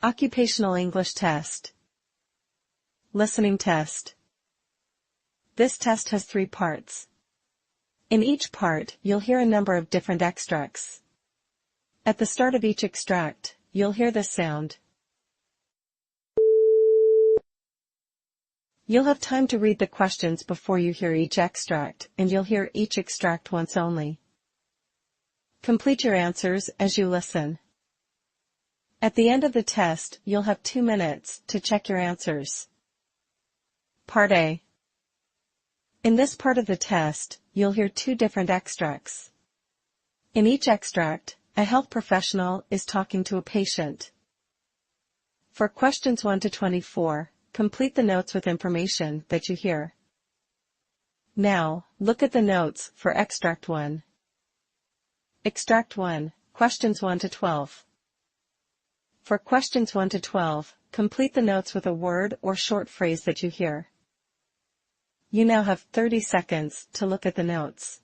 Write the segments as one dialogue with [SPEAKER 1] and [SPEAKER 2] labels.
[SPEAKER 1] Occupational English Test. Listening Test. This test has 3 parts. In each part, you'll hear a number of different extracts. At the start of each extract, you'll hear this sound. You'll have time to read the questions before you hear each extract, and you'll hear each extract once only. Complete your answers as you listen. At the end of the test, you'll have 2 minutes to check your answers. Part A. In this part of the test, you'll hear 2 different extracts. In each extract, a health professional is talking to a patient. For questions 1 to 24, complete the notes with information that you hear. Now, look at the notes for Extract 1. Extract 1, questions 1 to 12. For questions 1 to 12, complete the notes with a word or short phrase that you hear. You now have 30 seconds to look at the notes.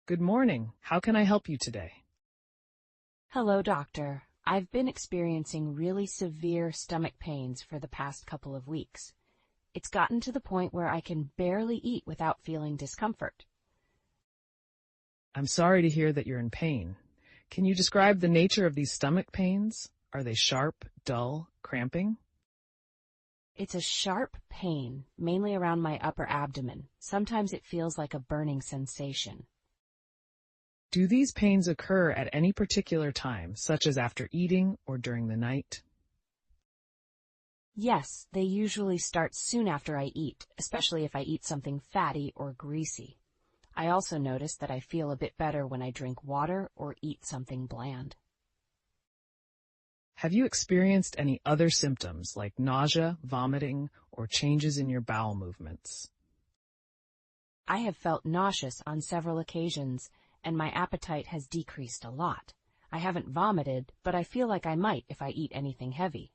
[SPEAKER 2] Good morning. How can I help you today?
[SPEAKER 3] Hello, doctor. I've been experiencing really severe stomach pains for the past couple of weeks. It's gotten to the point where I can barely eat without feeling discomfort.
[SPEAKER 2] I'm sorry to hear that you're in pain. Can you describe the nature of these stomach pains? Are they sharp, dull, cramping?
[SPEAKER 3] It's a sharp pain, mainly around my upper abdomen. Sometimes it feels like a burning sensation.
[SPEAKER 2] Do these pains occur at any particular time, such as after eating or during the night?
[SPEAKER 3] Yes, they usually start soon after I eat, especially if I eat something fatty or greasy. I also notice that I feel a bit better when I drink water or eat something bland.
[SPEAKER 2] Have you experienced any other symptoms like nausea, vomiting, or changes in your bowel movements?
[SPEAKER 3] I have felt nauseous on several occasions, and my appetite has decreased a lot. I haven't vomited, but I feel like I might if I eat anything heavy.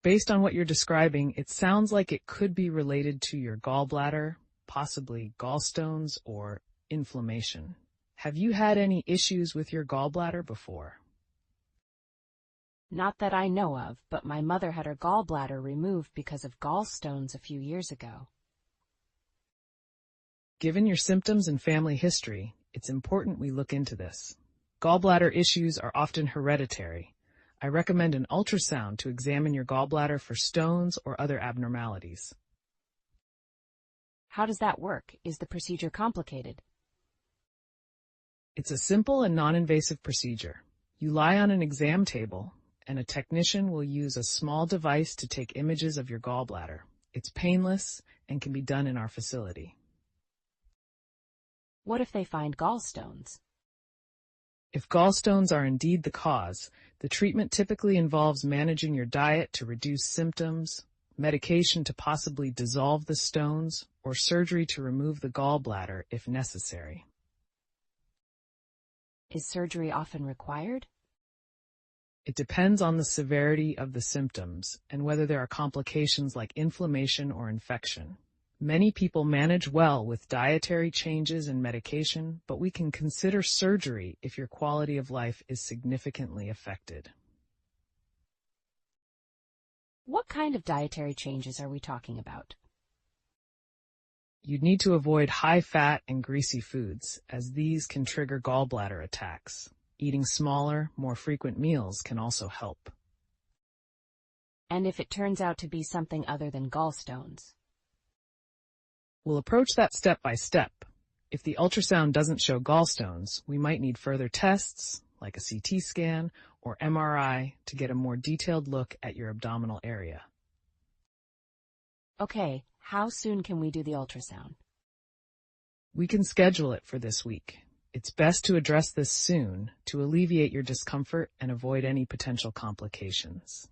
[SPEAKER 2] Based on what you're describing, it sounds like it could be related to your gallbladder, possibly gallstones or inflammation. Have you had any issues with your gallbladder before?
[SPEAKER 3] Not that I know of, but my mother had her gallbladder removed because of gallstones a few years ago.
[SPEAKER 2] Given your symptoms and family history, it's important we look into this. Gallbladder issues are often hereditary. I recommend an ultrasound to examine your gallbladder for stones or other abnormalities.
[SPEAKER 3] How does that work? Is the procedure complicated?
[SPEAKER 2] It's a simple and non-invasive procedure. You lie on an exam table, and a technician will use a small device to take images of your gallbladder. It's painless and can be done in our facility.
[SPEAKER 3] What if they find gallstones?
[SPEAKER 2] If gallstones are indeed the cause, the treatment typically involves managing your diet to reduce symptoms, medication to possibly dissolve the stones, or surgery to remove the gallbladder if necessary.
[SPEAKER 3] Is surgery often required?
[SPEAKER 2] It depends on the severity of the symptoms and whether there are complications like inflammation or infection. Many people manage well with dietary changes and medication, but we can consider surgery if your quality of life is significantly affected.
[SPEAKER 3] What kind of dietary changes are we talking about?
[SPEAKER 2] You'd need to avoid high-fat and greasy foods, as these can trigger gallbladder attacks. Eating smaller, more frequent meals can also help.
[SPEAKER 3] And if it turns out to be something other than gallstones?
[SPEAKER 2] We'll approach that step by step. If the ultrasound doesn't show gallstones, we might need further tests, like a CT scan or MRI, to get a more detailed look at your abdominal area.
[SPEAKER 3] Okay, how soon can we do the ultrasound?
[SPEAKER 2] We can schedule it for this week. It's best to address this soon to alleviate your discomfort and avoid any potential complications.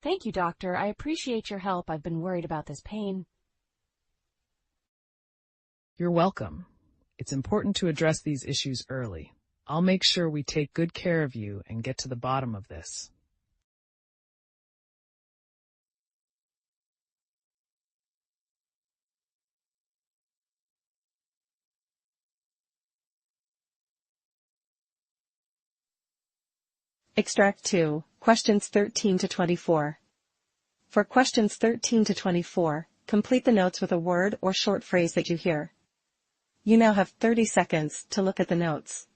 [SPEAKER 3] Thank you, doctor. I appreciate your help. I've been worried about this pain.
[SPEAKER 2] You're welcome. It's important to address these issues early. I'll make sure we take good care of you and get to the bottom of this.
[SPEAKER 1] Extract 2, questions 13 to 24. For questions 13 to 24, complete the notes with a word or short phrase that you hear. You now have 30 seconds to look at the notes.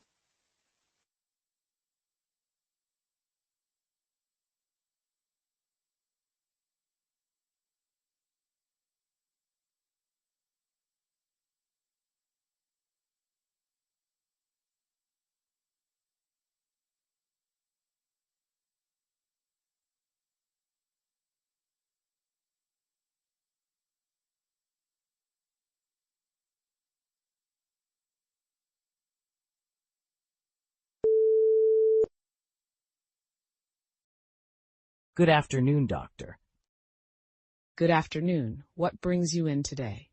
[SPEAKER 4] Good afternoon, doctor.
[SPEAKER 2] Good afternoon. What brings you in today?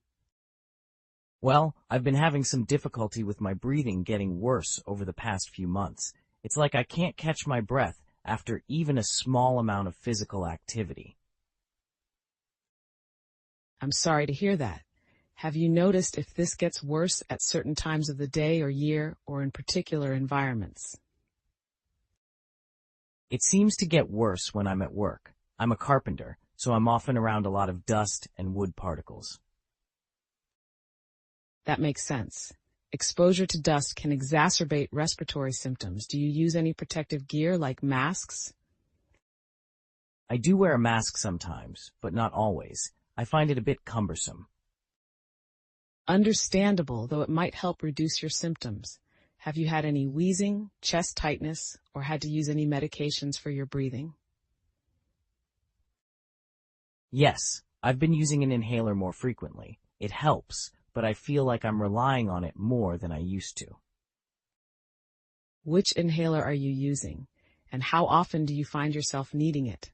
[SPEAKER 4] Well, I've been having some difficulty with my breathing getting worse over the past few months. It's like I can't catch my breath after even a small amount of physical activity.
[SPEAKER 2] I'm sorry to hear that. Have you noticed if this gets worse at certain times of the day or year or in particular environments?
[SPEAKER 4] It seems to get worse when I'm at work. I'm a carpenter, so I'm often around a lot of dust and wood particles.
[SPEAKER 2] That makes sense. Exposure to dust can exacerbate respiratory symptoms. Do you use any protective gear like masks?
[SPEAKER 4] I do wear a mask sometimes, but not always. I find it a bit cumbersome.
[SPEAKER 2] Understandable, though it might help reduce your symptoms. Have you had any wheezing, chest tightness, or had to use any medications for your breathing?
[SPEAKER 4] Yes, I've been using an inhaler more frequently. It helps, but I feel like I'm relying on it more than I used to.
[SPEAKER 2] Which inhaler are you using, and how often do you find yourself needing it?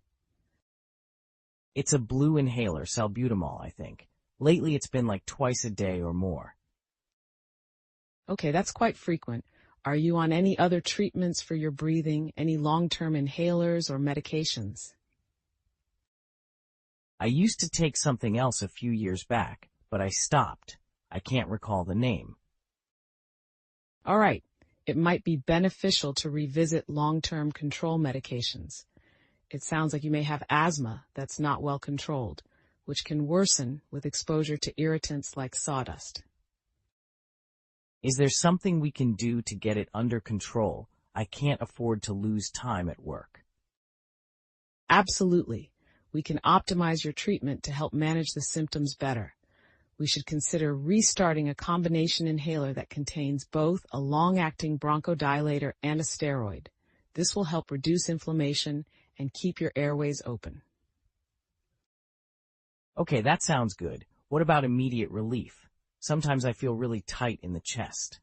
[SPEAKER 4] It's a blue inhaler, salbutamol, I think. Lately it's been like twice a day or more.
[SPEAKER 2] Okay, that's quite frequent. Are you on any other treatments for your breathing, any long-term inhalers or medications?
[SPEAKER 4] I used to take something else a few years back, but I stopped. I can't recall the name.
[SPEAKER 2] All right, it might be beneficial to revisit long-term control medications. It sounds like you may have asthma that's not well controlled, which can worsen with exposure to irritants like sawdust.
[SPEAKER 4] Is there something we can do to get it under control? I can't afford to lose time at work.
[SPEAKER 2] Absolutely. We can optimize your treatment to help manage the symptoms better. We should consider restarting a combination inhaler that contains both a long-acting bronchodilator and a steroid. This will help reduce inflammation and keep your airways open.
[SPEAKER 4] Okay, that sounds good. What about immediate relief? Sometimes I feel really tight in the chest.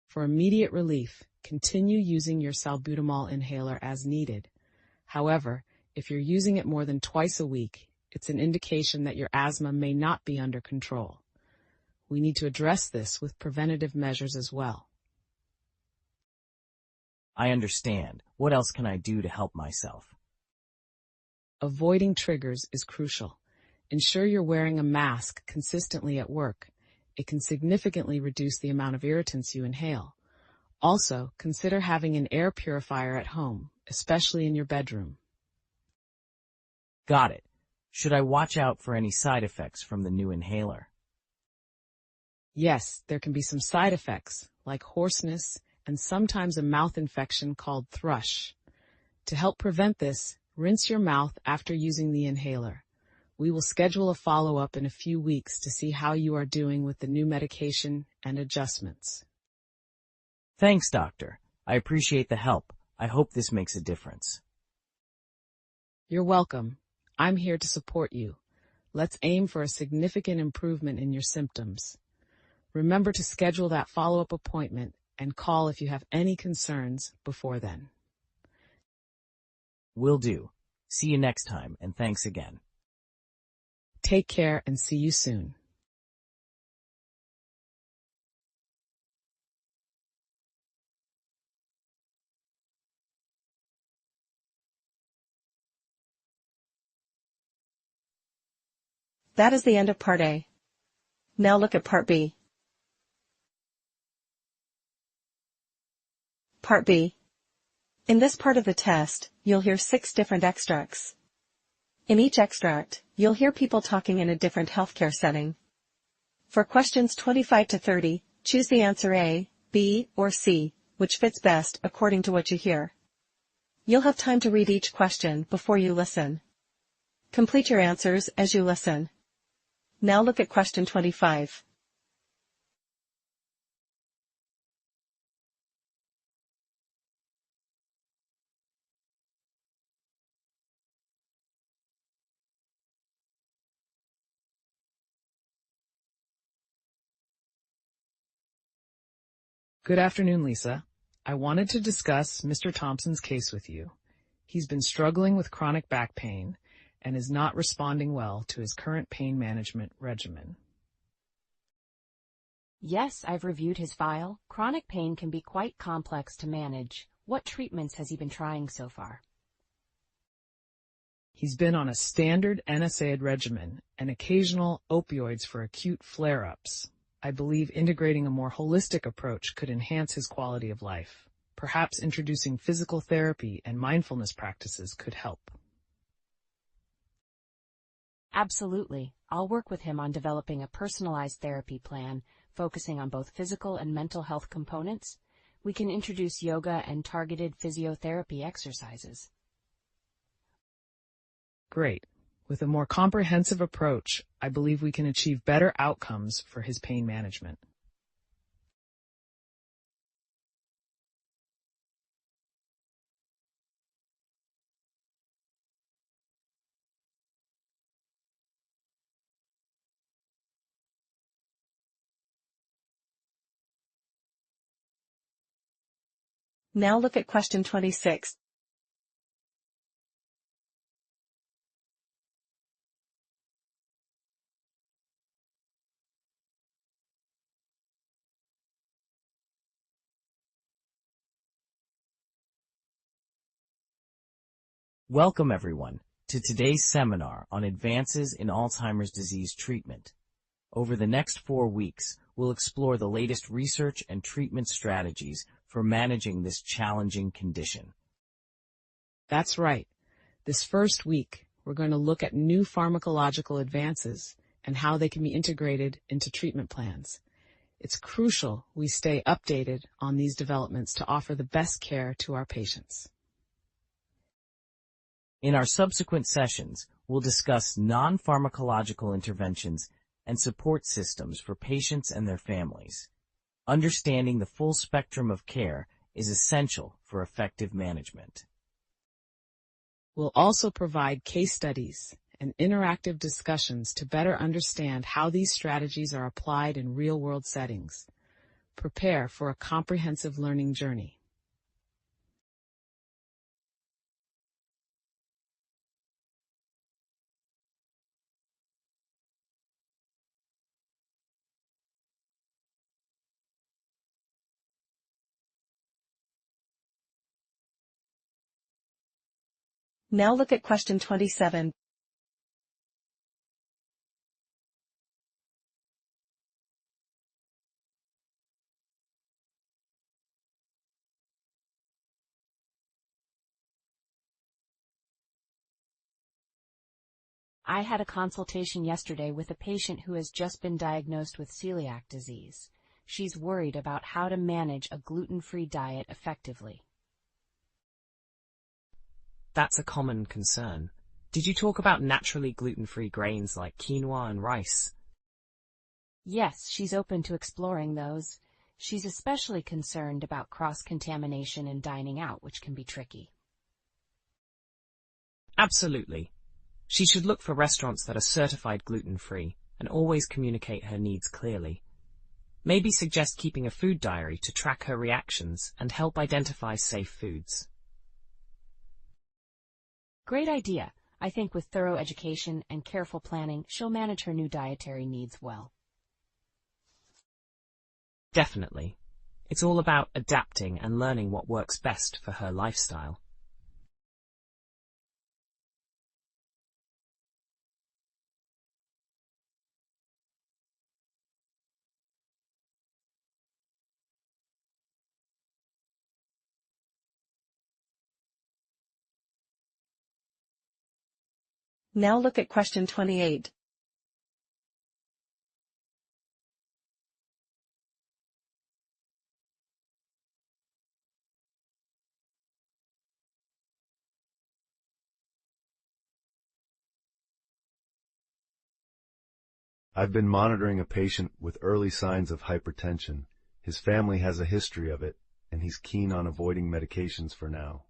[SPEAKER 2] For immediate relief, continue using your salbutamol inhaler as needed. However, if you're using it more than twice a week, it's an indication that your asthma may not be under control. We need to address this with preventative measures as well.
[SPEAKER 4] I understand. What else can I do to help myself?
[SPEAKER 2] Avoiding triggers is crucial. Ensure you're wearing a mask consistently at work. It can significantly reduce the amount of irritants you inhale. Also, consider having an air purifier at home, especially in your bedroom.
[SPEAKER 4] Got it. Should I watch out for any side effects from the new inhaler?
[SPEAKER 2] Yes, there can be some side effects, like hoarseness and sometimes a mouth infection called thrush. To help prevent this, rinse your mouth after using the inhaler. We will schedule a follow-up in a few weeks to see how you are doing with the new medication and adjustments.
[SPEAKER 4] Thanks, doctor. I appreciate the help. I hope this makes a difference.
[SPEAKER 2] You're welcome. I'm here to support you. Let's aim for a significant improvement in your symptoms. Remember to schedule that follow-up appointment and call if you have any concerns before then.
[SPEAKER 4] Will do. See you next time, and thanks again.
[SPEAKER 2] Take care and see you soon.
[SPEAKER 1] That is the end of Part A. Now look at Part B. Part B. In this part of the test, you'll hear 6 different extracts. In each extract, you'll hear people talking in a different healthcare setting. For questions 25 to 30, choose the answer A, B, or C, which fits best according to what you hear. You'll have time to read each question before you listen. Complete your answers as you listen. Now look at question 25.
[SPEAKER 2] Good afternoon, Lisa. I wanted to discuss Mr. Thompson's case with you. He's been struggling with chronic back pain and is not responding well to his current pain management regimen.
[SPEAKER 3] Yes, I've reviewed his file. Chronic pain can be quite complex to manage. What treatments has he been trying so far?
[SPEAKER 2] He's been on a standard NSAID regimen and occasional opioids for acute flare-ups. I believe integrating a more holistic approach could enhance his quality of life. Perhaps introducing physical therapy and mindfulness practices could help.
[SPEAKER 3] Absolutely. I'll work with him on developing a personalized therapy plan, focusing on both physical and mental health components. We can introduce yoga and targeted physiotherapy exercises.
[SPEAKER 2] Great. With a more comprehensive approach, I believe we can achieve better outcomes for his pain management.
[SPEAKER 1] Now look at question 26.
[SPEAKER 4] Welcome, everyone, to today's seminar on advances in Alzheimer's disease treatment. Over the next 4 weeks, we'll explore the latest research and treatment strategies for managing this challenging condition.
[SPEAKER 2] That's right. This first week, we're going to look at new pharmacological advances and how they can be integrated into treatment plans. It's crucial we stay updated on these developments to offer the best care to our patients.
[SPEAKER 4] In our subsequent sessions, we'll discuss non-pharmacological interventions and support systems for patients and their families. Understanding the full spectrum of care is essential for effective management.
[SPEAKER 2] We'll also provide case studies and interactive discussions to better understand how these strategies are applied in real-world settings. Prepare for a comprehensive learning journey.
[SPEAKER 1] Now look at question 27.
[SPEAKER 3] I had a consultation yesterday with a patient who has just been diagnosed with celiac disease. She's worried about how to manage a gluten-free diet effectively.
[SPEAKER 5] That's a common concern. Did you talk about naturally gluten-free grains like quinoa and rice?
[SPEAKER 3] Yes, she's open to exploring those. She's especially concerned about cross-contamination and dining out, which can be tricky.
[SPEAKER 5] Absolutely. She should look for restaurants that are certified gluten-free and always communicate her needs clearly. Maybe suggest keeping a food diary to track her reactions and help identify safe foods.
[SPEAKER 3] Great idea. I think with thorough education and careful planning, she'll manage her new dietary needs well.
[SPEAKER 5] Definitely. It's all about adapting and learning what works best for her lifestyle.
[SPEAKER 1] Now look at question 28.
[SPEAKER 6] I've been monitoring a patient with early signs of hypertension. His family has a history of it, and he's keen on avoiding medications for now.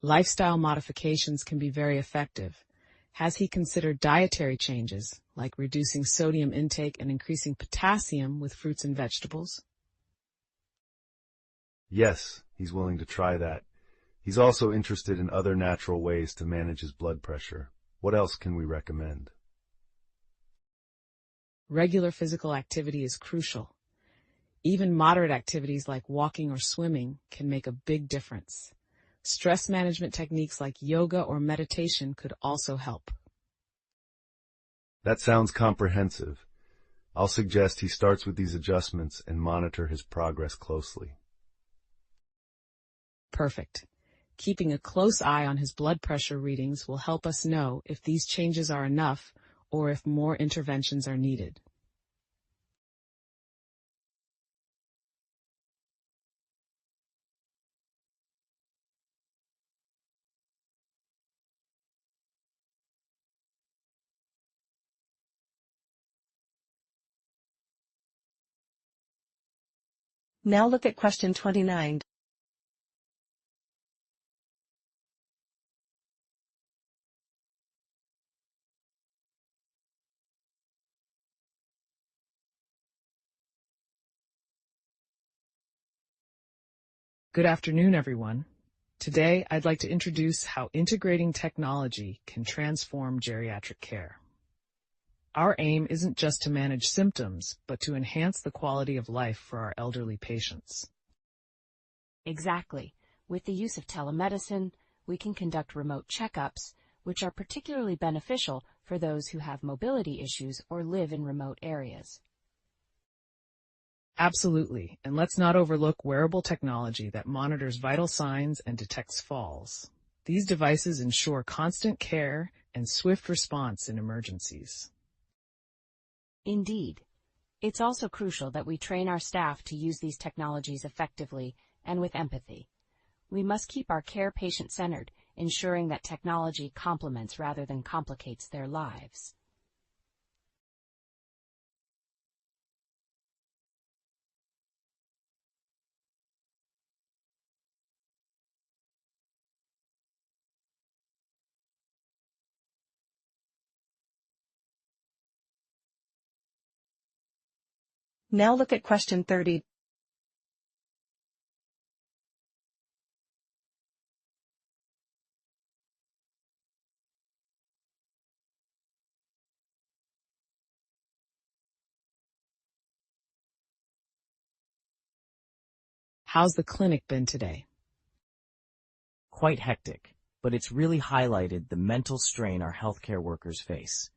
[SPEAKER 2] Lifestyle modifications can be very effective. Has he considered dietary changes, like reducing sodium intake and increasing potassium with fruits and vegetables?
[SPEAKER 6] Yes, he's willing to try that. He's also interested in other natural ways to manage his blood pressure. What else can we recommend?
[SPEAKER 2] Regular physical activity is crucial. Even moderate activities like walking or swimming can make a big difference. Stress management techniques like yoga or meditation could also help.
[SPEAKER 6] That sounds comprehensive. I'll suggest he starts with these adjustments and monitor his progress closely.
[SPEAKER 2] Perfect. Keeping a close eye on his blood pressure readings will help us know if these changes are enough or if more interventions are needed.
[SPEAKER 1] Now look at question 29.
[SPEAKER 2] Good afternoon, everyone. Today, I'd like to introduce how integrating technology can transform geriatric care. Our aim isn't just to manage symptoms, but to enhance the quality of life for our elderly patients.
[SPEAKER 3] Exactly. With the use of telemedicine, we can conduct remote checkups, which are particularly beneficial for those who have mobility issues or live in remote areas.
[SPEAKER 2] Absolutely, and let's not overlook wearable technology that monitors vital signs and detects falls. These devices ensure constant care and swift response in emergencies.
[SPEAKER 3] Indeed. It's also crucial that we train our staff to use these technologies effectively and with empathy. We must keep our care patient-centered, ensuring that technology complements rather than complicates their lives.
[SPEAKER 1] Now look at question 30.
[SPEAKER 2] How's the clinic been today?
[SPEAKER 4] Quite hectic, but it's really highlighted the mental strain our healthcare workers face.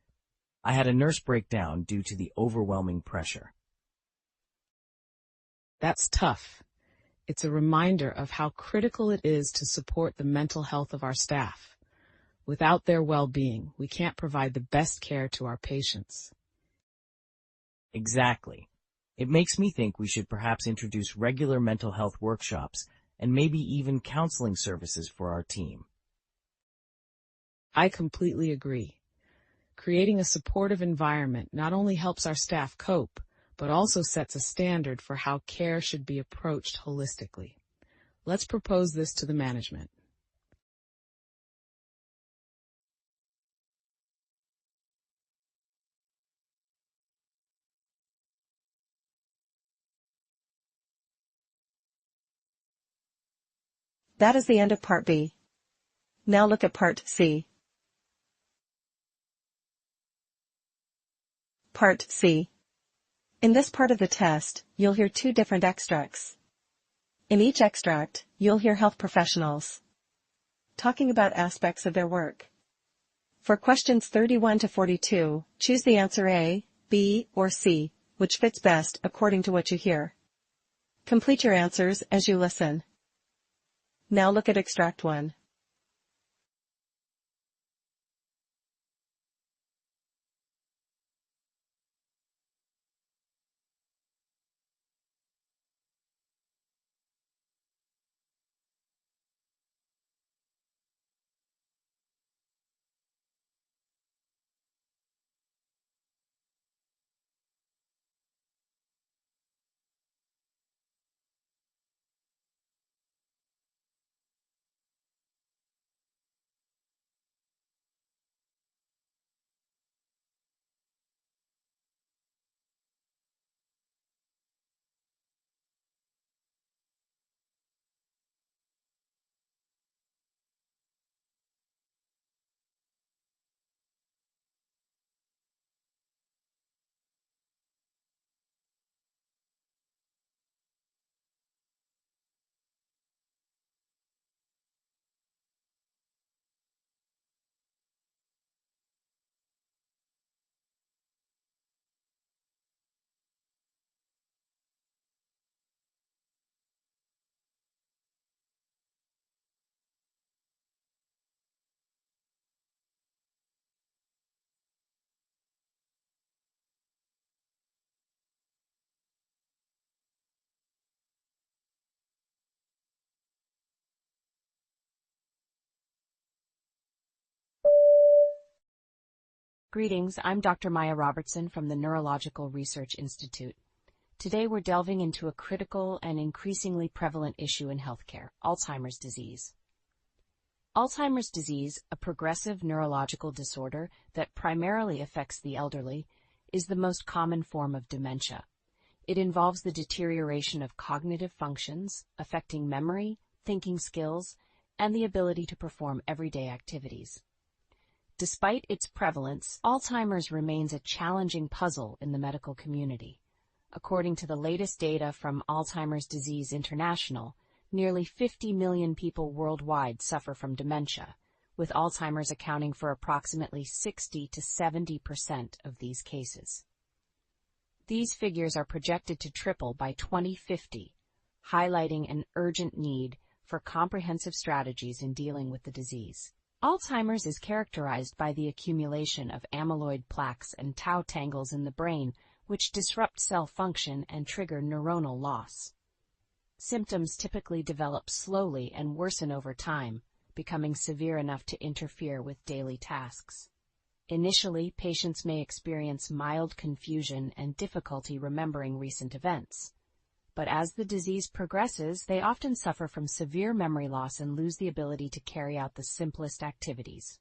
[SPEAKER 4] I had a nurse breakdown due to the overwhelming pressure.
[SPEAKER 2] That's tough. It's a reminder of how critical it is to support the mental health of our staff. Without their well-being, we can't provide the best care to our patients.
[SPEAKER 4] Exactly. It makes me think we should perhaps introduce regular mental health workshops and maybe even counseling services for our team.
[SPEAKER 2] I completely agree. Creating a supportive environment not only helps our staff cope, but also sets a standard for how care should be approached holistically. Let's propose this to the management.
[SPEAKER 1] That is the end of Part B. Now look at Part C. Part C. In this part of the test, you'll hear two different extracts. In each extract, you'll hear health professionals talking about aspects of their work. For questions 31 to 42, choose the answer A, B, or C, which fits best according to what you hear. Complete your answers as you listen. Now look at Extract 1.
[SPEAKER 3] Greetings, I'm Dr. Maya Robertson from the Neurological Research Institute. Today we're delving into a critical and increasingly prevalent issue in healthcare, Alzheimer's disease. Alzheimer's disease, a progressive neurological disorder that primarily affects the elderly, is the most common form of dementia. It involves the deterioration of cognitive functions, affecting memory, thinking skills, and the ability to perform everyday activities. Despite its prevalence, Alzheimer's remains a challenging puzzle in the medical community. According to the latest data from Alzheimer's Disease International, nearly 50 million people worldwide suffer from dementia, with Alzheimer's accounting for approximately 60 to 70% of these cases. These figures are projected to triple by 2050, highlighting an urgent need for comprehensive strategies in dealing with the disease. Alzheimer's is characterized by the accumulation of amyloid plaques and tau tangles in the brain, which disrupt cell function and trigger neuronal loss. Symptoms typically develop slowly and worsen over time, becoming severe enough to interfere with daily tasks. Initially, patients may experience mild confusion and difficulty remembering recent events. But as the disease progresses, they often suffer from severe memory loss and lose the ability to carry out the simplest activities.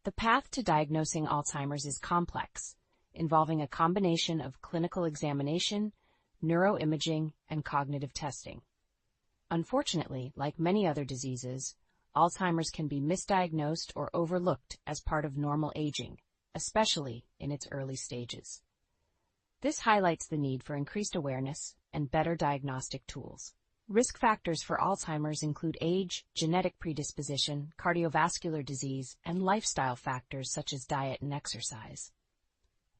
[SPEAKER 3] The path to diagnosing Alzheimer's is complex, involving a combination of clinical examination, neuroimaging, and cognitive testing. Unfortunately, like many other diseases, Alzheimer's can be misdiagnosed or overlooked as part of normal aging, especially in its early stages. This highlights the need for increased awareness and better diagnostic tools. Risk factors for Alzheimer's include age, genetic predisposition, cardiovascular disease, and lifestyle factors such as diet and exercise.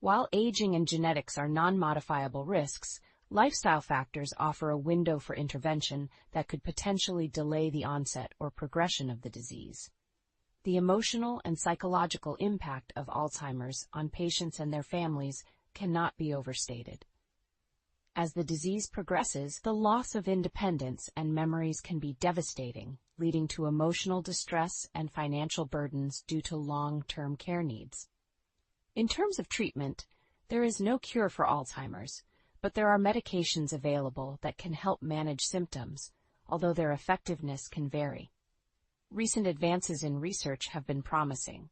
[SPEAKER 3] While aging and genetics are non-modifiable risks, lifestyle factors offer a window for intervention that could potentially delay the onset or progression of the disease. The emotional and psychological impact of Alzheimer's on patients and their families cannot be overstated. As the disease progresses, the loss of independence and memories can be devastating, leading to emotional distress and financial burdens due to long-term care needs. In terms of treatment, there is no cure for Alzheimer's, but there are medications available that can help manage symptoms, although their effectiveness can vary. Recent advances in research have been promising,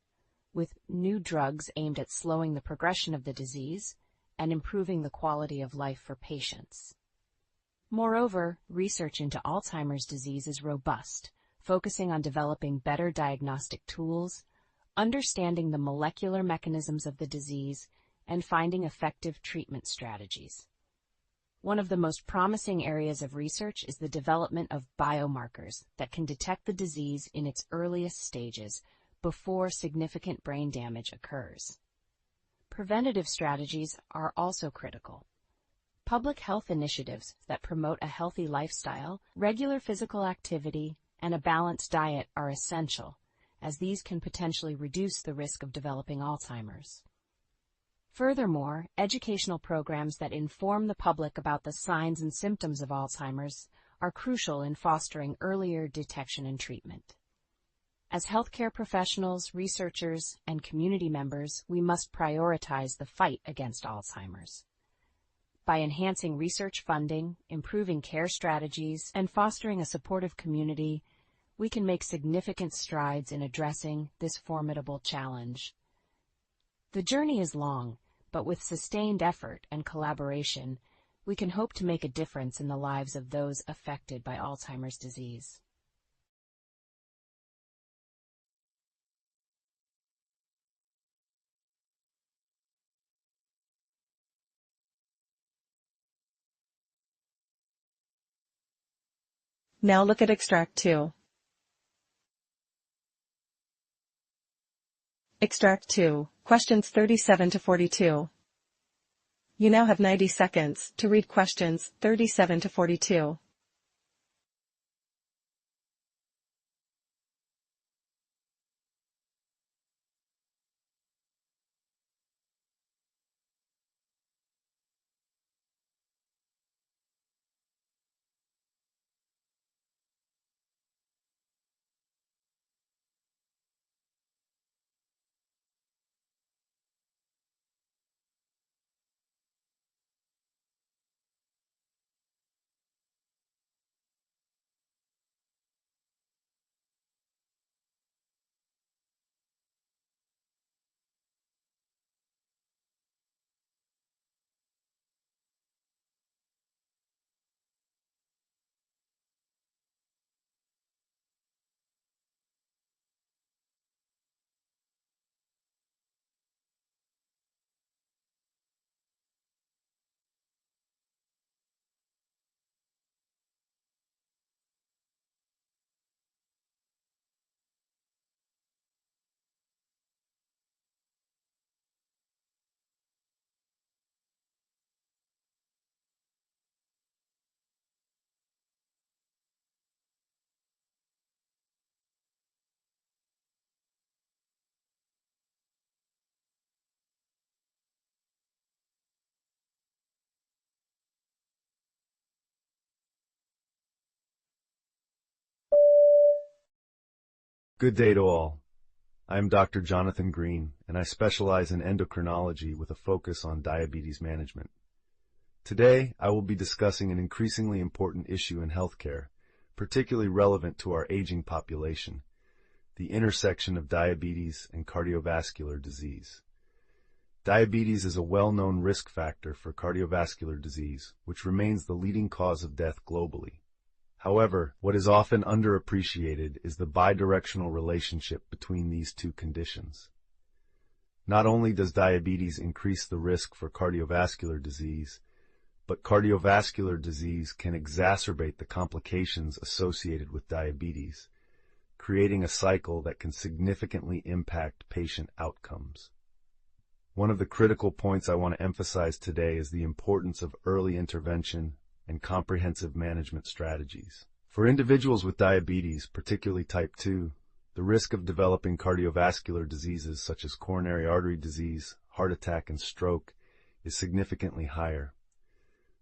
[SPEAKER 3] with new drugs aimed at slowing the progression of the disease and improving the quality of life for patients. Moreover, research into Alzheimer's disease is robust, focusing on developing better diagnostic tools, understanding the molecular mechanisms of the disease, and finding effective treatment strategies. One of the most promising areas of research is the development of biomarkers that can detect the disease in its earliest stages before significant brain damage occurs. Preventative strategies are also critical. Public health initiatives that promote a healthy lifestyle, regular physical activity, and a balanced diet are essential, as these can potentially reduce the risk of developing Alzheimer's. Furthermore, educational programs that inform the public about the signs and symptoms of Alzheimer's are crucial in fostering earlier detection and treatment. As healthcare professionals, researchers, and community members, we must prioritize the fight against Alzheimer's. By enhancing research funding, improving care strategies, and fostering a supportive community, we can make significant strides in addressing this formidable challenge. The journey is long, but with sustained effort and collaboration, we can hope to make a difference in the lives of those affected by Alzheimer's disease.
[SPEAKER 1] Now look at Extract 2. Extract 2, questions 37 to 42. You now have 90 seconds to read questions 37 to 42.
[SPEAKER 6] Good day to all. I am Dr. Jonathan Green, and I specialize in endocrinology with a focus on diabetes management. Today, I will be discussing an increasingly important issue in healthcare, particularly relevant to our aging population, the intersection of diabetes and cardiovascular disease. Diabetes is a well-known risk factor for cardiovascular disease, which remains the leading cause of death globally. However, what is often underappreciated is the bidirectional relationship between these two conditions. Not only does diabetes increase the risk for cardiovascular disease, but cardiovascular disease can exacerbate the complications associated with diabetes, creating a cycle that can significantly impact patient outcomes. One of the critical points I want to emphasize today is the importance of early intervention and comprehensive management strategies. For individuals with diabetes, particularly type 2, the risk of developing cardiovascular diseases such as coronary artery disease, heart attack, and stroke is significantly higher.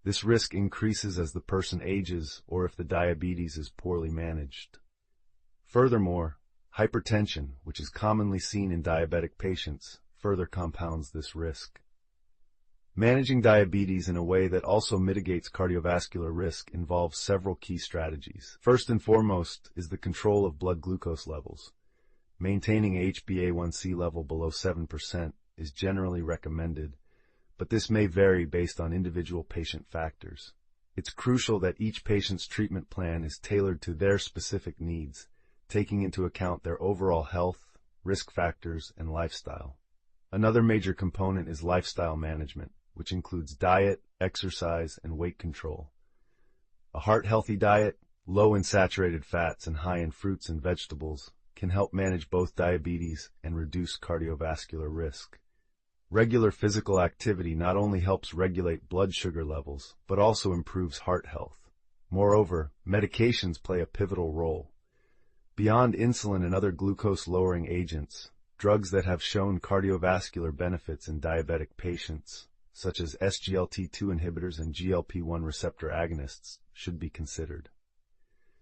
[SPEAKER 6] This risk increases as the person ages or if the diabetes is poorly managed. Furthermore, hypertension, which is commonly seen in diabetic patients, further compounds this risk. Managing diabetes in a way that also mitigates cardiovascular risk involves several key strategies. First and foremost is the control of blood glucose levels. Maintaining HbA1c level below 7% is generally recommended, but this may vary based on individual patient factors. It's crucial that each patient's treatment plan is tailored to their specific needs, taking into account their overall health, risk factors, and lifestyle. Another major component is lifestyle management, which includes diet, exercise, and weight control. A heart-healthy diet, low in saturated fats and high in fruits and vegetables, can help manage both diabetes and reduce cardiovascular risk. Regular physical activity not only helps regulate blood sugar levels, but also improves heart health. Moreover, medications play a pivotal role. Beyond insulin and other glucose-lowering agents, drugs that have shown cardiovascular benefits in diabetic patients, such as SGLT2 inhibitors and GLP-1 receptor agonists, should be considered.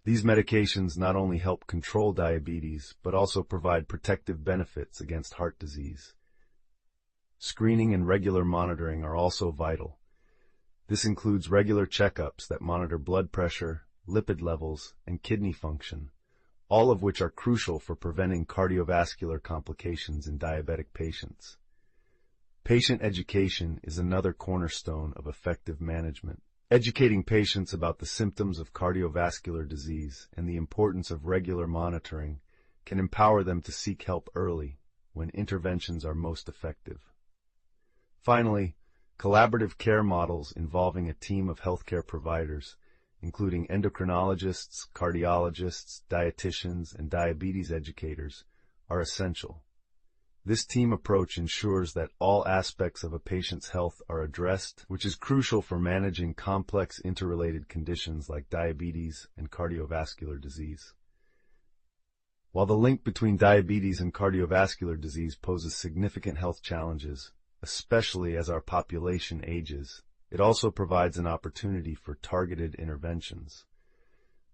[SPEAKER 6] These medications not only help control diabetes, but also provide protective benefits against heart disease. Screening and regular monitoring are also vital. This includes regular checkups that monitor blood pressure, lipid levels, and kidney function, all of which are crucial for preventing cardiovascular complications in diabetic patients. Patient education is another cornerstone of effective management. Educating patients about the symptoms of cardiovascular disease and the importance of regular monitoring can empower them to seek help early when interventions are most effective. Finally, collaborative care models involving a team of healthcare providers, including endocrinologists, cardiologists, dietitians, and diabetes educators, are essential. This team approach ensures that all aspects of a patient's health are addressed, which is crucial for managing complex interrelated conditions like diabetes and cardiovascular disease. While the link between diabetes and cardiovascular disease poses significant health challenges, especially as our population ages, it also provides an opportunity for targeted interventions.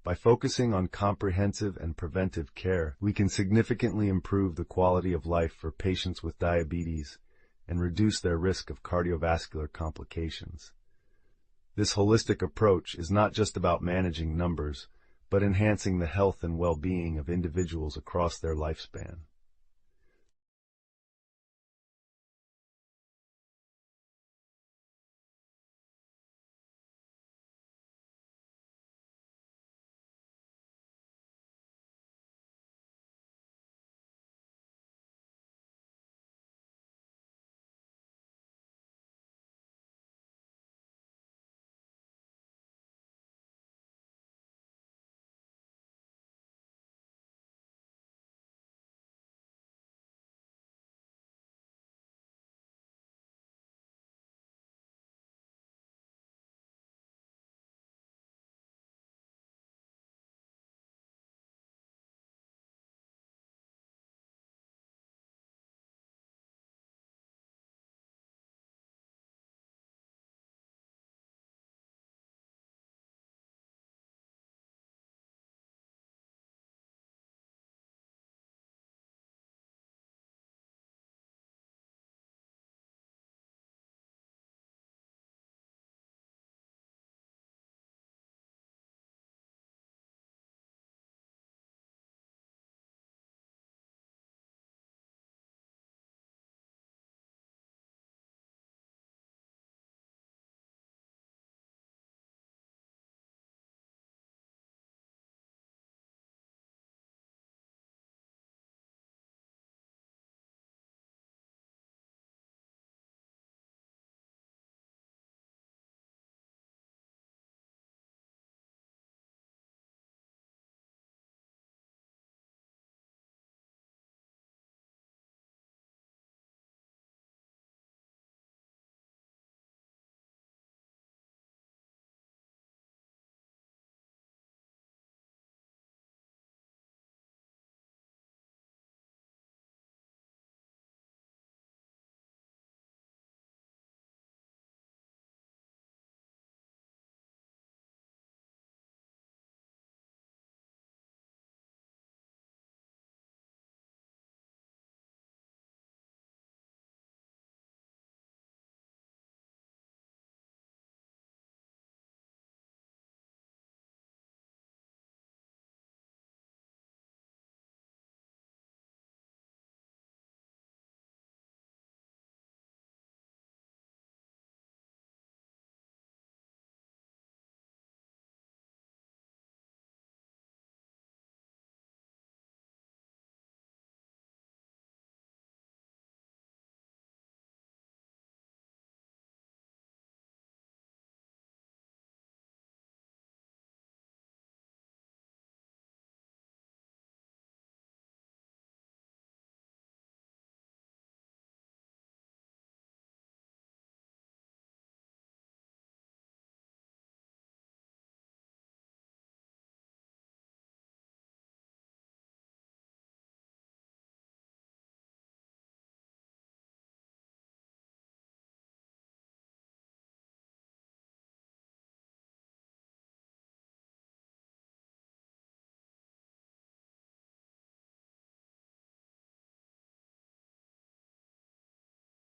[SPEAKER 6] By focusing on comprehensive and preventive care, we can significantly improve the quality of life for patients with diabetes and reduce their risk of cardiovascular complications. This holistic approach is not just about managing numbers, but enhancing the health and well-being of individuals across their lifespan.